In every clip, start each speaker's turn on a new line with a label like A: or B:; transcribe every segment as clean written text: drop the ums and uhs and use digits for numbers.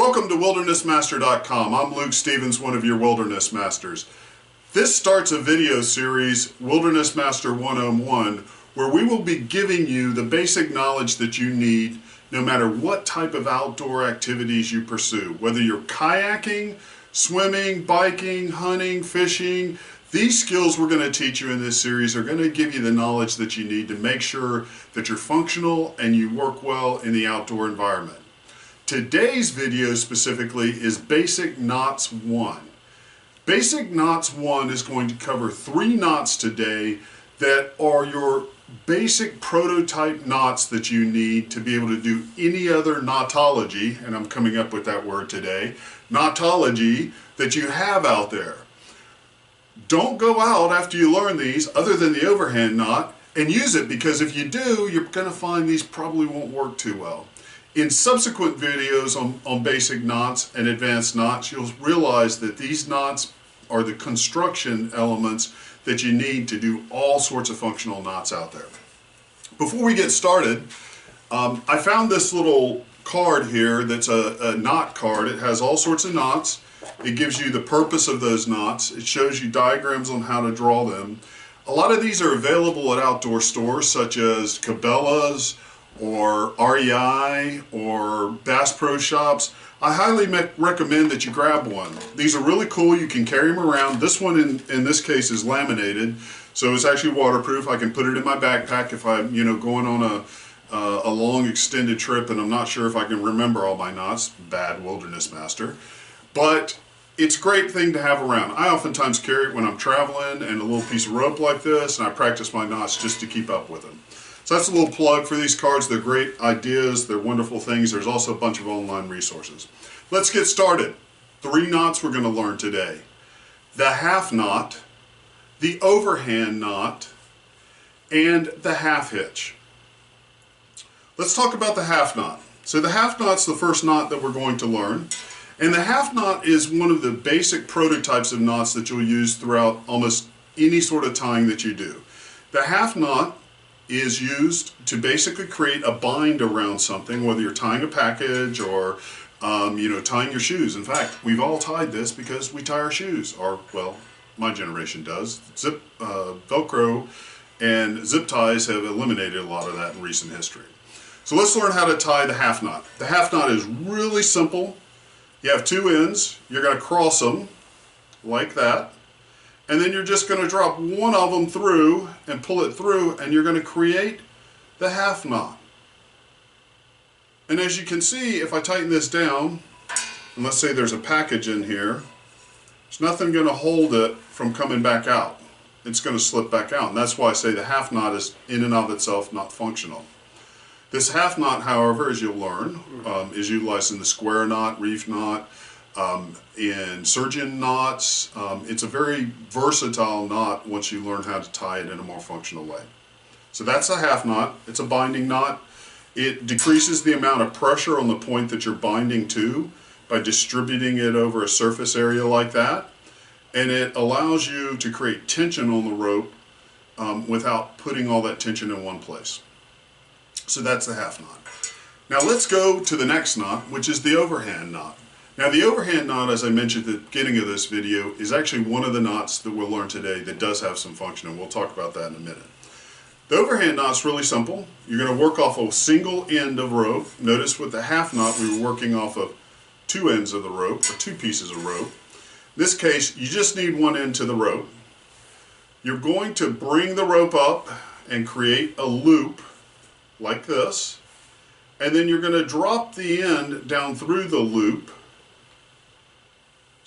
A: Welcome to WildernessMaster.com. I'm Luke Stevens, one of your Wilderness Masters. This starts a video series, WildernessMaster101, where we will be giving you the basic knowledge that you need no matter what type of outdoor activities you pursue. Whether you're kayaking, swimming, biking, hunting, fishing, these skills we're going to teach you in this series are going to give you the knowledge that you need to make sure that you're functional and you work well in the outdoor environment. Today's video specifically is BasicKnots1. BasicKnots1 is going to cover 3 knots today that are your basic prototype knots that you need to be able to do any other knotology, and I'm coming up with that word today, knotology that you have out there. Don't go out after you learn these, other than the overhand knot, and use it, because if you do, you're going to find these probably won't work too well. In subsequent videos on basic knots and advanced knots, you'll realize that these knots are the construction elements that you need to do all sorts of functional knots out there. Before we get started, I found this little card here that's a knot card. It has all sorts of knots. It gives you the purpose of those knots. It shows you diagrams on how to draw them. A lot of these are available at outdoor stores such as Cabela's or REI or Bass Pro Shops. I highly recommend that you grab one. These are really cool. You can carry them around. This one in this case is laminated, so it's actually waterproof. I can put it in my backpack if I'm going on a long extended trip and I'm not sure if I can remember all my knots. Bad Wilderness Master. But it's a great thing to have around. I oftentimes carry it when I'm traveling and a little piece of rope like this, and I practice my knots just to keep up with them. So that's a little plug for these cards. They're great ideas. They're wonderful things. There's also a bunch of online resources. Let's get started. 3 knots we're going to learn today. The half knot, the overhand knot, and the half hitch. Let's talk about the half knot. So the half knot's the first knot that we're going to learn. And the half knot is one of the basic prototypes of knots that you'll use throughout almost any sort of tying that you do. The half knot is used to basically create a bind around something, whether you're tying a package or tying your shoes. In fact, we've all tied this because we tie our shoes, or well, my generation does. Velcro and zip ties have eliminated a lot of that in recent history. So let's learn how to tie the half knot. The half knot is really simple. You have 2 ends. You're going to cross them like that. And then you're just going to drop one of them through and pull it through, and you're going to create the half knot. And as you can see, if I tighten this down, and let's say there's a package in here, there's nothing going to hold it from coming back out. It's going to slip back out, and that's why I say the half knot is in and of itself not functional. This half knot, however, as you'll learn, is utilized in the square knot, reef knot, in surgeon knots. It's a very versatile knot once you learn how to tie it in a more functional way. So that's a half knot. It's a binding knot. It decreases the amount of pressure on the point that you're binding to by distributing it over a surface area like that. And it allows you to create tension on the rope without putting all that tension in one place. So that's the half knot. Now let's go to the next knot, which is the overhand knot. Now the overhand knot, as I mentioned at the beginning of this video, is actually one of the knots that we'll learn today that does have some function, and we'll talk about that in a minute. The overhand knot's really simple. You're going to work off a single end of rope. Notice with the half knot we were working off of 2 ends of the rope, or 2 pieces of rope. In this case, you just need one end to the rope. You're going to bring the rope up and create a loop like this, and then you're going to drop the end down through the loop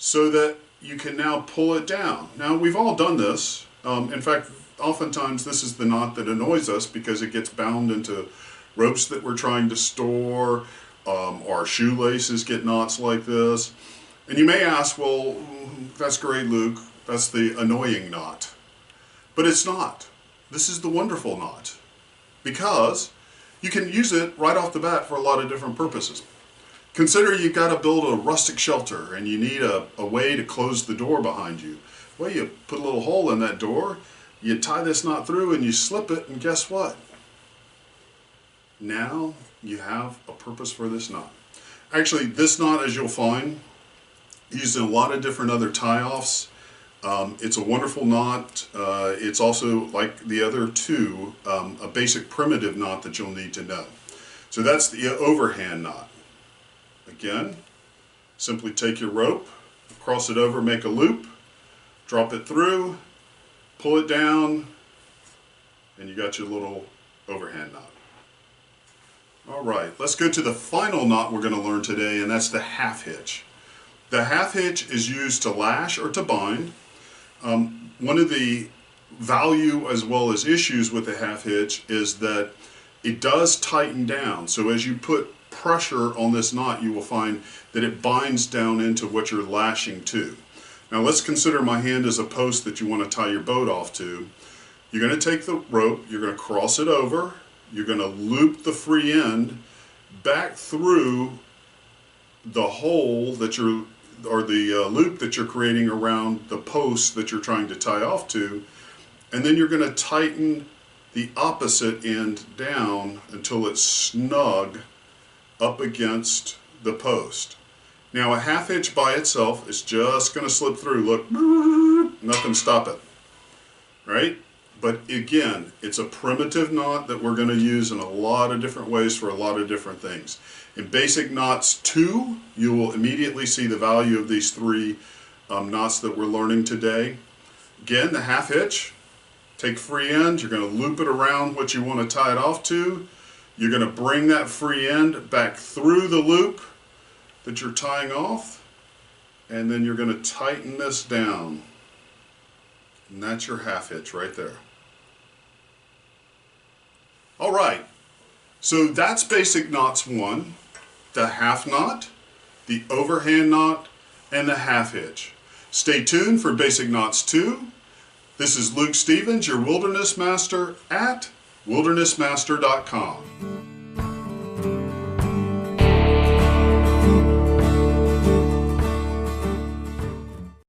A: so that you can now pull it down. Now we've all done this. In fact, oftentimes this is the knot that annoys us because it gets bound into ropes that we're trying to store, or shoelaces get knots like this. And you may ask, well, that's great, Luke, that's the annoying knot. But it's not. This is the wonderful knot, because you can use it right off the bat for a lot of different purposes. Consider you've got to build a rustic shelter and you need a way to close the door behind you. Well, you put a little hole in that door, you tie this knot through and you slip it, and guess what? Now you have a purpose for this knot. Actually, this knot, as you'll find, used in a lot of different other tie-offs. It's a wonderful knot. It's also, like the other two, a basic primitive knot that you'll need to know. So that's the overhand knot. Again, simply take your rope, cross it over, make a loop, drop it through, pull it down, and you got your little overhand knot. All right, let's go to the final knot we're going to learn today, and that's the half hitch. The half hitch is used to lash or to bind. One of the value as well as issues with the half hitch is that it does tighten down. So as you put pressure on this knot, you will find that it binds down into what you're lashing to. Now let's consider my hand as a post that you want to tie your boat off to. You're going to take the rope, you're going to cross it over, you're going to loop the free end back through the hole that you're, or the loop that you're creating around the post that you're trying to tie off to, and then you're going to tighten the opposite end down until it's snug up against the post. Now a half hitch by itself is just going to slip through. Look, nothing stop it, right? But again, it's a primitive knot that we're going to use in a lot of different ways for a lot of different things. In Basic Knots 2, you will immediately see the value of these three knots that we're learning today. Again, the half hitch, take free end, you're going to loop it around what you want to tie it off to. You're going to bring that free end back through the loop that you're tying off, and then you're going to tighten this down. And that's your half hitch right there. All right, so that's Basic Knots 1, the half knot, the overhand knot, and the half hitch. Stay tuned for Basic Knots 2. This is Luke Stevens, your Wilderness Master at WildernessMaster.com.